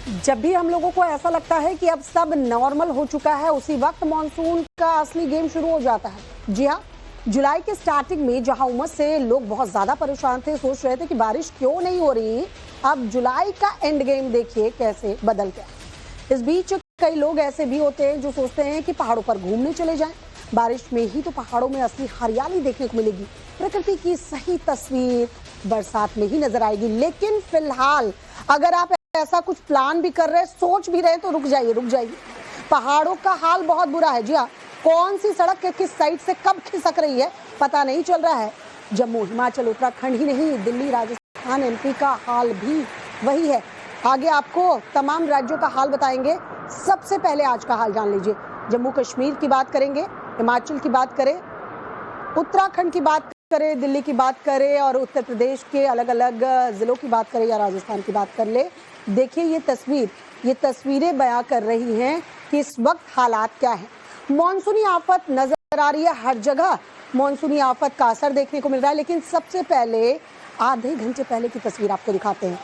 जब भी हम लोगों को ऐसा लगता है कि अब सब नॉर्मल हो चुका है, उसी वक्त मॉनसून का असली गेम शुरू हो जाता है। जी हाँ, जुलाई के स्टार्टिंग में जहां उमस से लोग बहुत ज्यादा परेशान थे, सोच रहे थे कि बारिश क्यों नहीं हो रही, अब जुलाई का एंड गेम देखिए कैसे बदल गया। इस बीच कई लोग ऐसे भी होते हैं जो सोचते हैं कि पहाड़ों पर घूमने चले जाएं। बारिश में ही तो पहाड़ों में असली हरियाली देखने को मिलेगी, प्रकृति की सही तस्वीर बरसात में ही नजर आएगी। लेकिन फिलहाल अगर आप ऐसा कुछ प्लान भी कर रहे हैं, सोच भी रहे हैं, तो रुक जाइए। पहाड़ों का हाल बहुत बुरा है। जी हाँ, कौन सी सड़क के किस साइड से कब खिसक रही है पता नहीं चल रहा है। जम्मू, हिमाचल, उत्तराखंड ही नहीं, दिल्ली, राजस्थान, एमपी का हाल भी वही है। आगे आपको तमाम राज्यों का हाल बताएंगे। सबसे पहले आज का हाल जान लीजिए। जम्मू कश्मीर की बात करेंगे, हिमाचल की बात करें, उत्तराखंड की बात करें, दिल्ली की बात करें और उत्तर प्रदेश के अलग अलग जिलों की बात करें या राजस्थान की बात कर ले। देखिए ये तस्वीरें बयां कर रही हैं कि इस वक्त हालात क्या हैं। मॉनसूनी आफत नजर आ रही है हर जगह, मॉनसूनी आफत का असर देखने को मिल रहा है। लेकिन सबसे पहले आधे घंटे पहले की तस्वीर आपको दिखाते हैं।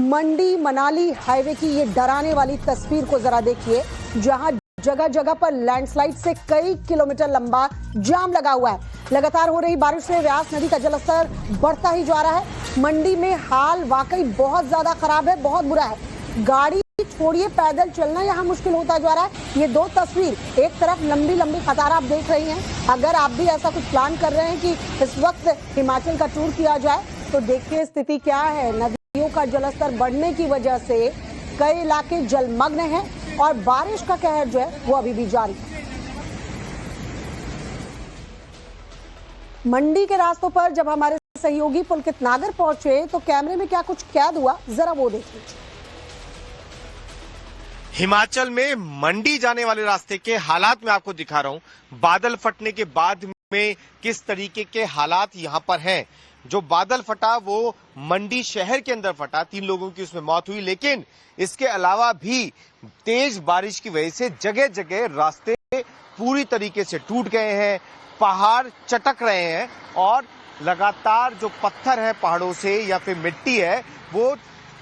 मंडी मनाली हाईवे की ये डराने वाली तस्वीर को जरा देखिए, जहां जगह जगह पर लैंडस्लाइड से कई किलोमीटर लंबा जाम लगा हुआ है। लगातार हो रही बारिश से व्यास नदी का जलस्तर बढ़ता ही जा रहा है। मंडी में हाल वाकई बहुत ज्यादा खराब है, बहुत बुरा है। गाड़ी छोड़िए, पैदल चलना यहाँ मुश्किल होता जा रहा है। ये दो तस्वीर, एक तरफ लंबी लंबी कतार आप देख रही हैं। अगर आप भी ऐसा कुछ प्लान कर रहे हैं कि इस वक्त हिमाचल का टूर किया जाए, तो देखिए स्थिति क्या है। नदियों का जलस्तर बढ़ने की वजह से कई इलाके जलमग्न हैं और बारिश का कहर जो है वो अभी भी जारी है। मंडी के रास्तों पर जब हमारे सहयोगी पुलकित नागर पहुंचे तो कैमरे में क्या कुछ कैद हुआ, जरा वो देख लीजिए। हिमाचल में मंडी जाने वाले रास्ते के हालात मैं आपको दिखा रहा हूं। बादल फटने के बाद में किस तरीके के हालात यहां पर हैं। जो बादल फटा वो मंडी शहर के अंदर फटा, 3 लोगों की उसमें मौत हुई। लेकिन इसके अलावा भी तेज बारिश की वजह से जगह जगह रास्ते पूरी तरीके से टूट गए हैं, पहाड़ चटक रहे हैं और लगातार जो पत्थर है पहाड़ों से या फिर मिट्टी है वो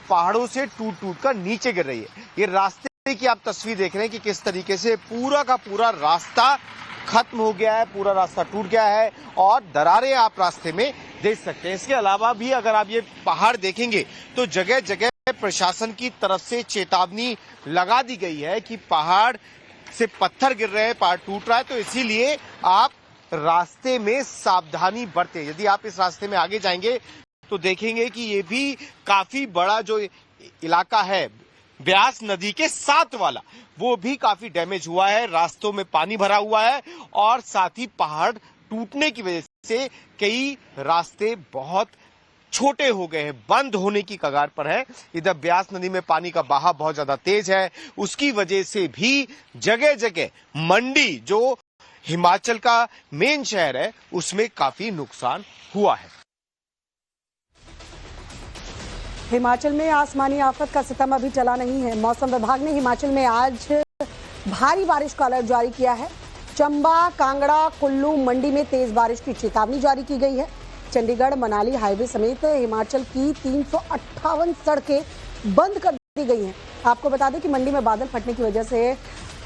पहाड़ों से टूट कर नीचे गिर रही है। ये रास्ते की आप तस्वीर देख रहे हैं कि किस तरीके से पूरा का पूरा रास्ता खत्म हो गया है, पूरा रास्ता टूट गया है और दरारें आप रास्ते में देख सकते हैं। इसके अलावा भी अगर आप ये पहाड़ देखेंगे तो जगह जगह प्रशासन की तरफ से चेतावनी लगा दी गई है कि पहाड़ से पत्थर गिर रहे हैं, पहाड़ टूट रहा है, तो इसीलिए आप रास्ते में सावधानी बरतें। यदि आप इस रास्ते में आगे जाएंगे तो देखेंगे कि ये भी काफी बड़ा जो इलाका है ब्यास नदी के साथ वाला, वो भी काफी डैमेज हुआ है। रास्तों में पानी भरा हुआ है और साथ ही पहाड़ टूटने की वजह से कई रास्ते बहुत छोटे हो गए हैं, बंद होने की कगार पर है। इधर ब्यास नदी में पानी का बहाव बहुत ज्यादा तेज है, उसकी वजह से भी जगह जगह मंडी जो हिमाचल का मेन शहर है उसमें काफी नुकसान हुआ है। हिमाचल में आसमानी आफत का सितम अभी टला नहीं है। मौसम विभाग ने हिमाचल में आज भारी बारिश का अलर्ट जारी किया है। चंबा, कांगड़ा, कुल्लू, मंडी में तेज बारिश की चेतावनी जारी की गई है। चंडीगढ़ मनाली हाईवे समेत हिमाचल की 358 सड़कें बंद कर दी गई हैं। आपको बता दें कि मंडी में बादल फटने की वजह से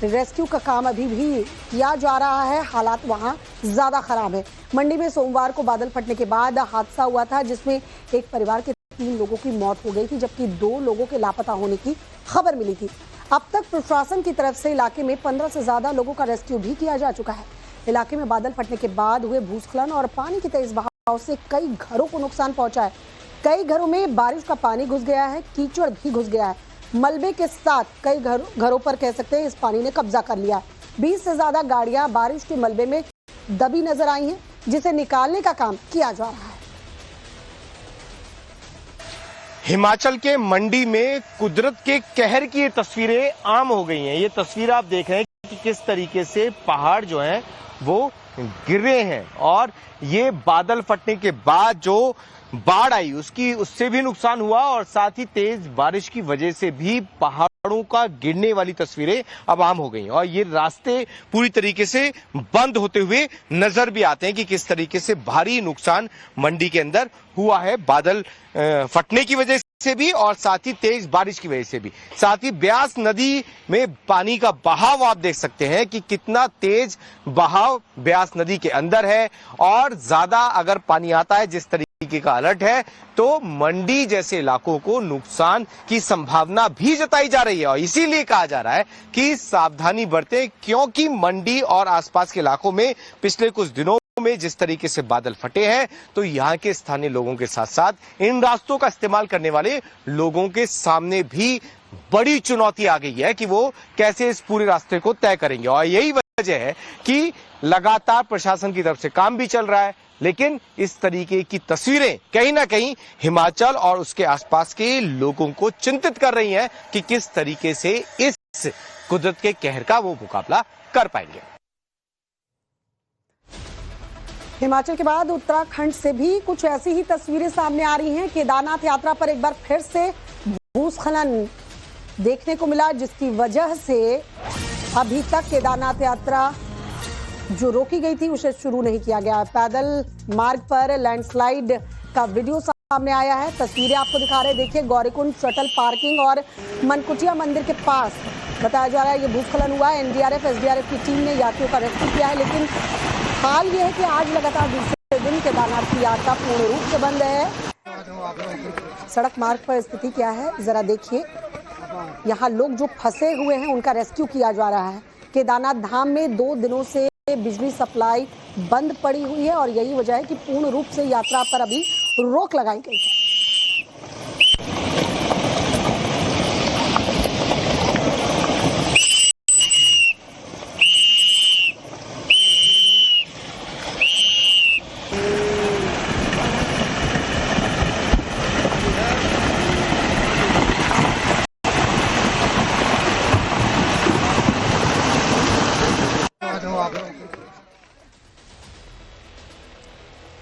रेस्क्यू का काम अभी भी किया जा रहा है। हालात वहां ज्यादा खराब है। मंडी में सोमवार को बादल फटने के बाद हादसा हुआ था जिसमें एक परिवार के 3 लोगों की मौत हो गई थी, जबकि 2 लोगों के लापता होने की खबर मिली थी। अब तक प्रशासन की तरफ से इलाके में 15 से ज्यादा लोगों का रेस्क्यू भी किया जा चुका है। इलाके में बादल फटने के बाद हुए भूस्खलन और पानी के तेज बहाव से कई घरों को नुकसान पहुंचा है। कई घरों में बारिश का पानी घुस गया है, कीचड़ भी घुस गया है। मलबे के साथ कई घरों पर कह सकते हैं इस पानी ने कब्जा कर लिया है। 20 से ज्यादा गाड़ियां बारिश के मलबे में दबी नजर आई हैं, जिसे निकालने का काम किया जा रहा है। हिमाचल के मंडी में कुदरत के कहर की ये तस्वीरें आम हो गई हैं। ये तस्वीर आप देख रहे हैं कि किस तरीके से पहाड़ जो हैं वो गिर रहे हैं और ये बादल फटने के बाद जो बाढ़ आई उससे भी नुकसान हुआ और साथ ही तेज बारिश की वजह से भी पहाड़ों का गिरने वाली तस्वीरें अब आम हो गई और ये रास्ते पूरी तरीके से बंद होते हुए नजर भी आते हैं कि किस तरीके से भारी नुकसान मंडी के अंदर हुआ है बादल फटने की वजह से भी और साथ ही तेज बारिश की वजह से भी। साथ ही ब्यास नदी में पानी का बहाव आप देख सकते हैं कि कितना तेज बहाव ब्यास नदी के अंदर है और ज्यादा अगर पानी आता है जिस तरीके का अलर्ट है तो मंडी जैसे इलाकों को नुकसान की संभावना भी जताई जा रही है और इसीलिए कहा जा रहा है कि सावधानी बरतें क्योंकि मंडी और आसपास के इलाकों में पिछले कुछ दिनों में जिस तरीके से बादल फटे हैं तो यहाँ के स्थानीय लोगों के साथ साथ इन रास्तों का इस्तेमाल करने वाले लोगों के सामने भी बड़ी चुनौती आ गई है कि वो कैसे इस पूरे रास्ते को तय करेंगे और यही वजह है कि लगातार प्रशासन की तरफ से काम भी चल रहा है लेकिन इस तरीके की तस्वीरें कहीं ना कहीं हिमाचल और उसके आसपास के लोगों को चिंतित कर रही हैं कि किस तरीके से इस कुदरत के कहर का वो मुकाबला कर पाएंगे। हिमाचल के बाद उत्तराखंड से भी कुछ ऐसी ही तस्वीरें सामने आ रही हैं। केदारनाथ यात्रा पर एक बार फिर से भूस्खलन देखने को मिला जिसकी वजह से अभी तक केदारनाथ यात्रा जो रोकी गई थी उसे शुरू नहीं किया गया। पैदल मार्ग पर लैंडस्लाइड का वीडियो सामने आया है। तस्वीरें आपको दिखा रहे हैं, देखिए गौरीकुंड शटल पार्किंग और मनकुटिया मंदिर के पास बताया जा रहा है ये भूस्खलन हुआ है। एनडीआरएफ एसडीआरएफ की टीम ने यात्रियों का रेस्क्यू किया है लेकिन हाल ये है कि आज लगातार दूसरे दिन केदारनाथ की यात्रा पूर्ण रूप से बंद है। सड़क मार्ग पर स्थिति क्या है जरा देखिए, यहाँ लोग जो फंसे हुए हैं उनका रेस्क्यू किया जा रहा है। केदारनाथ धाम में 2 दिनों से बिजली सप्लाई बंद पड़ी हुई है और यही वजह है कि पूर्ण रूप से यात्रा पर अभी रोक लगाई गई है।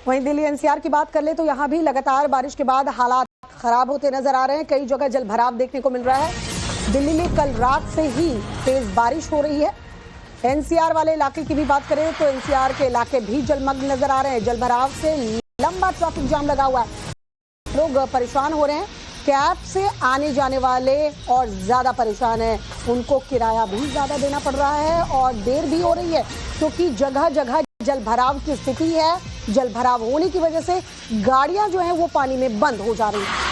वहीं दिल्ली एनसीआर की बात कर ले तो यहाँ भी लगातार बारिश के बाद हालात खराब होते नजर आ रहे हैं। कई जगह जलभराव देखने को मिल रहा है। दिल्ली में कल रात से ही तेज बारिश हो रही है। एनसीआर वाले इलाके की भी बात करें तो एनसीआर के इलाके भी जलमग्न नजर आ रहे हैं। जलभराव से लंबा ट्रैफिक जाम लगा हुआ है, लोग परेशान हो रहे हैं। कैब से आने जाने वाले और ज्यादा परेशान हैं, उनको किराया भी ज्यादा देना पड़ रहा है और देर भी हो रही है क्योंकि जगह जगह जलभराव की स्थिति है। जलभराव होने की वजह से गाड़ियां जो हैं वो पानी में बंद हो जा रही हैं।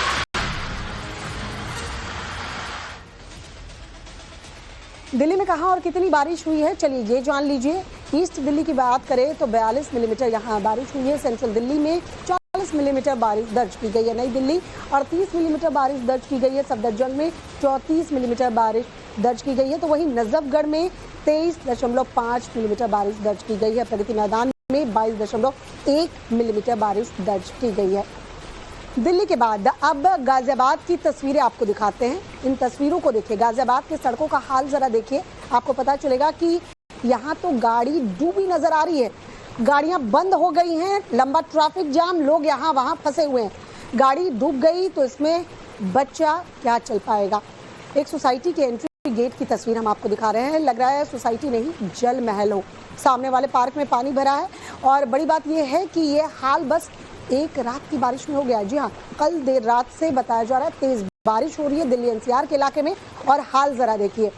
दिल्ली में कहां और कितनी बारिश हुई है चलिए ये जान लीजिए। ईस्ट दिल्ली की बात करें तो 42 मिलीमीटर यहां बारिश हुई है। सेंट्रल दिल्ली में 40 मिलीमीटर बारिश दर्ज की गई है। नई दिल्ली 38 मिलीमीटर बारिश दर्ज की गई है। सफदरजंग में 34 मिलीमीटर बारिश दर्ज की गई है तो वहीं नजफगढ़ में 23.5 मिलीमीटर बारिश दर्ज की गई है। प्रगति मैदान में 22.1 मिलीमीटर बारिश दर्ज की गई है। दिल्ली के बाद अब गाजियाबाद की तस्वीरें आपको दिखाते हैं। इन तस्वीरों को देखिए, गाजियाबाद के सड़कों का हाल जरा देखिए, आपको पता चलेगा कि यहाँ तो गाड़ी डूबी नजर आ रही है। गाड़ियां बंद हो गई हैं, लंबा ट्रैफिक जाम, लोग यहाँ वहाँ फंसे हुए हैं। गाड़ी डूब गई तो इसमें बच्चा क्या चल पाएगा। एक सोसाइटी के एंट्री गेट की तस्वीर हम आपको दिखा रहे हैं। लग रहा है सोसाइटी नहीं जल महल हो। सामने वाले पार्क में पानी भरा है और बड़ी बात यह है कि ये हाल बस एक रात की बारिश में हो गया। जी हाँ, कल देर रात से बताया जा रहा है तेज बारिश हो रही है दिल्ली एनसीआर के इलाके में और हाल जरा देखिए।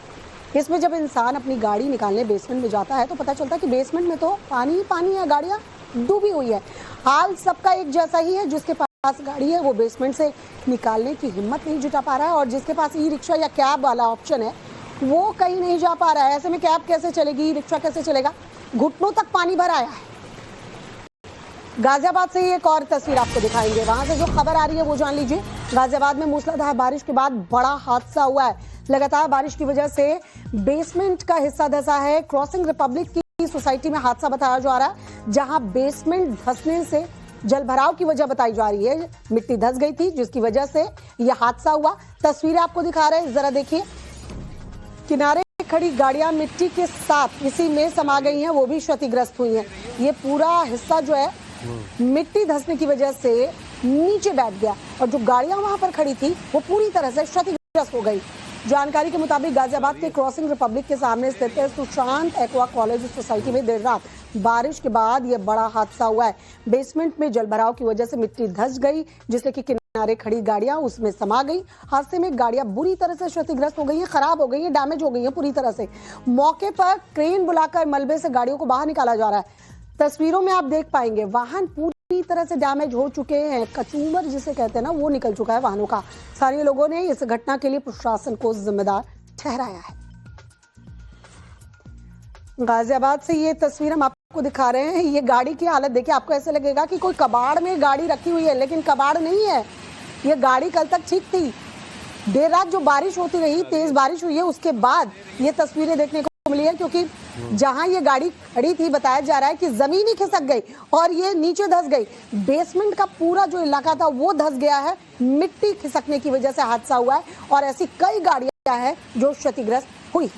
इसमें जब इंसान अपनी गाड़ी निकालने बेसमेंट में जाता है तो पता चलता है कि बेसमेंट में तो पानी ही पानी है, गाड़ियाँ डूबी हुई है। हाल सबका एक जैसा ही है, जिसके पास गाड़ी है वो बेसमेंट से निकालने की हिम्मत नहीं जुटा पा रहा है और जिसके पास ई रिक्शा या कैब वाला ऑप्शन है वो कहीं नहीं जा पा रहा है। ऐसे में कैब कैसे चलेगी, ई रिक्शा कैसे चलेगा, घुटनों तक पानी भर आया है। गाजियाबाद से एक और तस्वीर आपको दिखाएंगे, वहां से जो खबर आ रही है वो जान लीजिए। गाजियाबाद में मूसलाधार बारिश के बाद बड़ा हादसा हुआ है। लगातार बारिश की वजह से बेसमेंट का हिस्सा धंसा है। क्रॉसिंग रिपब्लिक की सोसाइटी में हादसा बताया जा रहा है, जहां बेसमेंट धंसने से जलभराव की वजह बताई जा रही है। मिट्टी धंस गई थी जिसकी वजह से यह हादसा हुआ। तस्वीरें आपको दिखा रहे हैं, जरा देखिए। किनारे खड़ी गाड़ियां मिट्टी के साथ इसी में समा गई हैं, वो भी क्षतिग्रस्त हुई हैं। ये पूरा हिस्सा जो है मिट्टी धंसने की वजह से नीचे बैठ गया और जो गाड़ियां वहां पर खड़ी थी वो पूरी तरह से क्षतिग्रस्त हो गई। जानकारी के मुताबिक गाजियाबाद के क्रॉसिंग रिपब्लिक के सामने स्थित सुशांत एक्वा कॉलेज सोसाइटी में देर रात बारिश के बाद यह बड़ा हादसा हुआ है। बेसमेंट में जलभराव की वजह से मिट्टी धंस गई, जिससे कि किनारे खड़ी गाड़ियां उसमें समा गई। हादसे में गाड़ियां बुरी तरह से क्षतिग्रस्त हो गई हैं, खराब हो गई हैं, डैमेज हो गई हैं पूरी तरह से। मौके पर क्रेन बुलाकर मलबे से गाड़ियों को बाहर निकाला जा रहा है। तस्वीरों में आप देख पाएंगे वाहन पूरी तरह से डैमेज हो चुके हैं, कचूमर जिसे कहते हैं ना वो निकल चुका है वाहनों का। स्थानीय लोगों ने इस घटना के लिए प्रशासन को जिम्मेदार ठहराया है। गाजियाबाद से ये तस्वीर हम आपको दिखा रहे हैं। ये गाड़ी की हालत देखिए, आपको ऐसे लगेगा कि कोई कबाड़ में गाड़ी रखी हुई है, लेकिन कबाड़ नहीं है। ये गाड़ी कल तक ठीक थी। देर रात जो बारिश होती रही, तेज बारिश हुई है, उसके बाद ये तस्वीरें देखने को मिली है, क्योंकि जहां ये गाड़ी खड़ी थी बताया जा रहा है कि जमीन ही खिसक गई और ये नीचे धंस गई। बेसमेंट का पूरा जो इलाका था वो धंस गया है, मिट्टी खिसकने की वजह से हादसा हुआ है और ऐसी कई गाड़ियां हैं जो क्षतिग्रस्त हुई।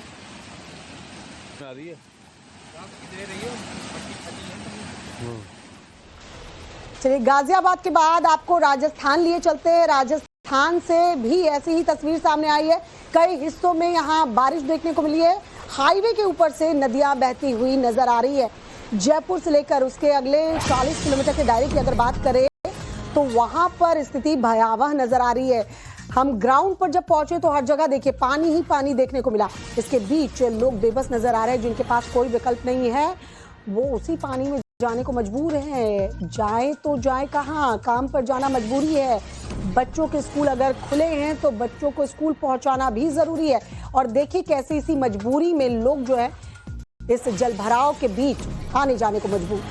चलिए गाजियाबाद के बाद आपको राजस्थान लिए चलते हैं। राजस्थान से भी ऐसी ही तस्वीर सामने आई है। कई हिस्सों में यहाँ बारिश देखने को मिली है। हाईवे के ऊपर से नदियां बहती हुई नजर आ रही है। जयपुर से लेकर उसके अगले 40 किलोमीटर के दायरे की अगर बात करें तो वहां पर स्थिति भयावह नजर आ रही है। हम ग्राउंड पर जब पहुंचे तो हर जगह देखिए पानी ही पानी देखने को मिला। इसके बीच लोग बेबस नजर आ रहे हैं, जिनके पास कोई विकल्प नहीं है, वो उसी पानी में जाने को मजबूर है। जाए तो जाए कहाँ, काम पर जाना मजबूरी है। बच्चों के स्कूल अगर खुले हैं तो बच्चों को स्कूल पहुंचाना भी जरूरी है। और देखिए कैसे इसी मजबूरी में लोग जो है इस जलभराव के बीच आने जाने को मजबूर।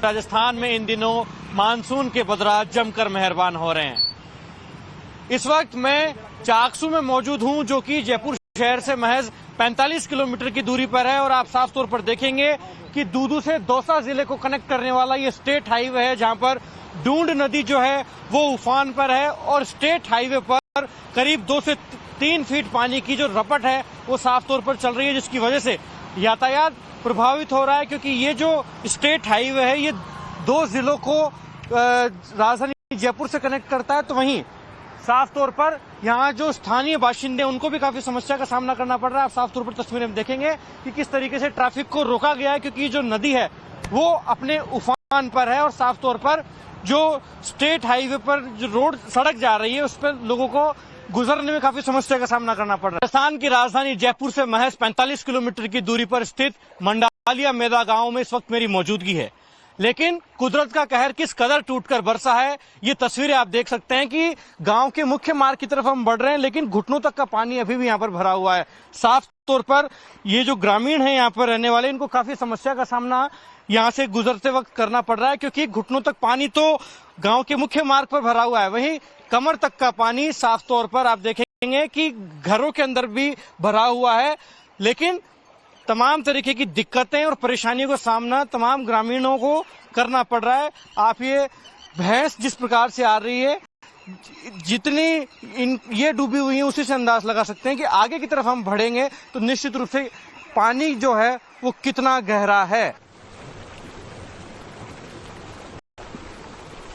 राजस्थान में इन दिनों मानसून के बदरात जमकर मेहरबान हो रहे हैं। इस वक्त मैं चाकसू में मौजूद हूं, जो कि जयपुर शहर से महज 45 किलोमीटर की दूरी पर है। और आप साफ तौर पर देखेंगे कि दूदू से दौसा जिले को कनेक्ट करने वाला ये स्टेट हाईवे है, जहां पर डूंड नदी जो है वो उफान पर है और स्टेट हाईवे पर करीब 2 से 3 फीट पानी की जो रपट है वो साफ तौर पर चल रही है, जिसकी वजह से यातायात प्रभावित हो रहा है। क्योंकि ये जो स्टेट हाईवे है ये 2 जिलों को राजधानी जयपुर से कनेक्ट करता है। तो वहीं साफ तौर पर यहाँ जो स्थानीय बाशिंदे उनको भी काफी समस्या का सामना करना पड़ रहा है। आप साफ तौर पर तस्वीरें में देखेंगे कि किस तरीके से ट्रैफिक को रोका गया है, क्योंकि जो नदी है वो अपने उफान पर है और साफ तौर पर जो स्टेट हाईवे पर जो रोड सड़क जा रही है उस पर लोगों को गुजरने में काफी समस्या का सामना करना पड़ रहा है। राजस्थान की राजधानी जयपुर से महज 45 किलोमीटर की दूरी पर स्थित मंडालिया मेदा गांव में इस वक्त मेरी मौजूदगी है। लेकिन कुदरत का कहर किस कदर टूटकर बरसा है, ये तस्वीरें आप देख सकते हैं कि गांव के मुख्य मार्ग की तरफ हम बढ़ रहे हैं, लेकिन घुटनों तक का पानी अभी भी यहाँ पर भरा हुआ है। साफ तौर पर ये जो ग्रामीण हैं यहाँ पर रहने वाले, इनको काफी समस्या का सामना यहाँ से गुजरते वक्त करना पड़ रहा है, क्योंकि घुटनों तक पानी तो गांव के मुख्य मार्ग पर भरा हुआ है, वहीं कमर तक का पानी साफ तौर पर आप देखेंगे कि घरों के अंदर भी भरा हुआ है। लेकिन तमाम तरीके की दिक्कतें और परेशानियों का सामना तमाम ग्रामीणों को करना पड़ रहा है। आप ये भैंस जिस प्रकार से आ रही है, जितनी ये डूबी हुई है, उसी से अंदाज लगा सकते हैं कि आगे की तरफ हम बढ़ेंगे तो निश्चित रूप से पानी जो है वो कितना गहरा है।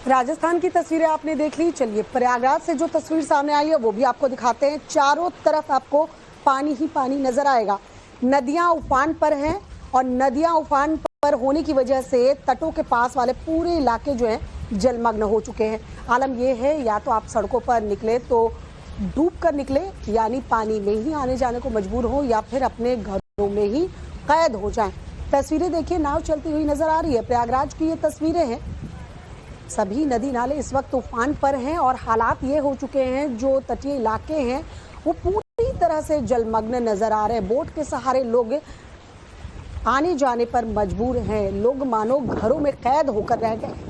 राजस्थान की तस्वीरें आपने देख ली। चलिए प्रयागराज से जो तस्वीर सामने आई है वो भी आपको दिखाते हैं। चारों तरफ आपको पानी ही पानी नजर आएगा। नदियां उफान पर हैं और नदियां उफान पर होने की वजह से तटों के पास वाले पूरे इलाके जो हैं जलमग्न हो चुके हैं। आलम यह है या तो आप सड़कों पर निकले तो डूब कर निकले, यानी पानी में ही आने जाने को मजबूर हो, या फिर अपने घरों में ही कैद हो जाएं। तस्वीरें देखिए, नाव चलती हुई नजर आ रही है। प्रयागराज की ये तस्वीरें हैं। सभी नदी नाले इस वक्त उफान पर हैं और हालात ये हो चुके हैं, जो तटीय इलाके हैं वो पूरी तरह से जलमग्न नजर आ रहे हैं। बोट के सहारे लोग आने जाने पर मजबूर हैं। लोग मानो घरों में कैद होकर रह गए।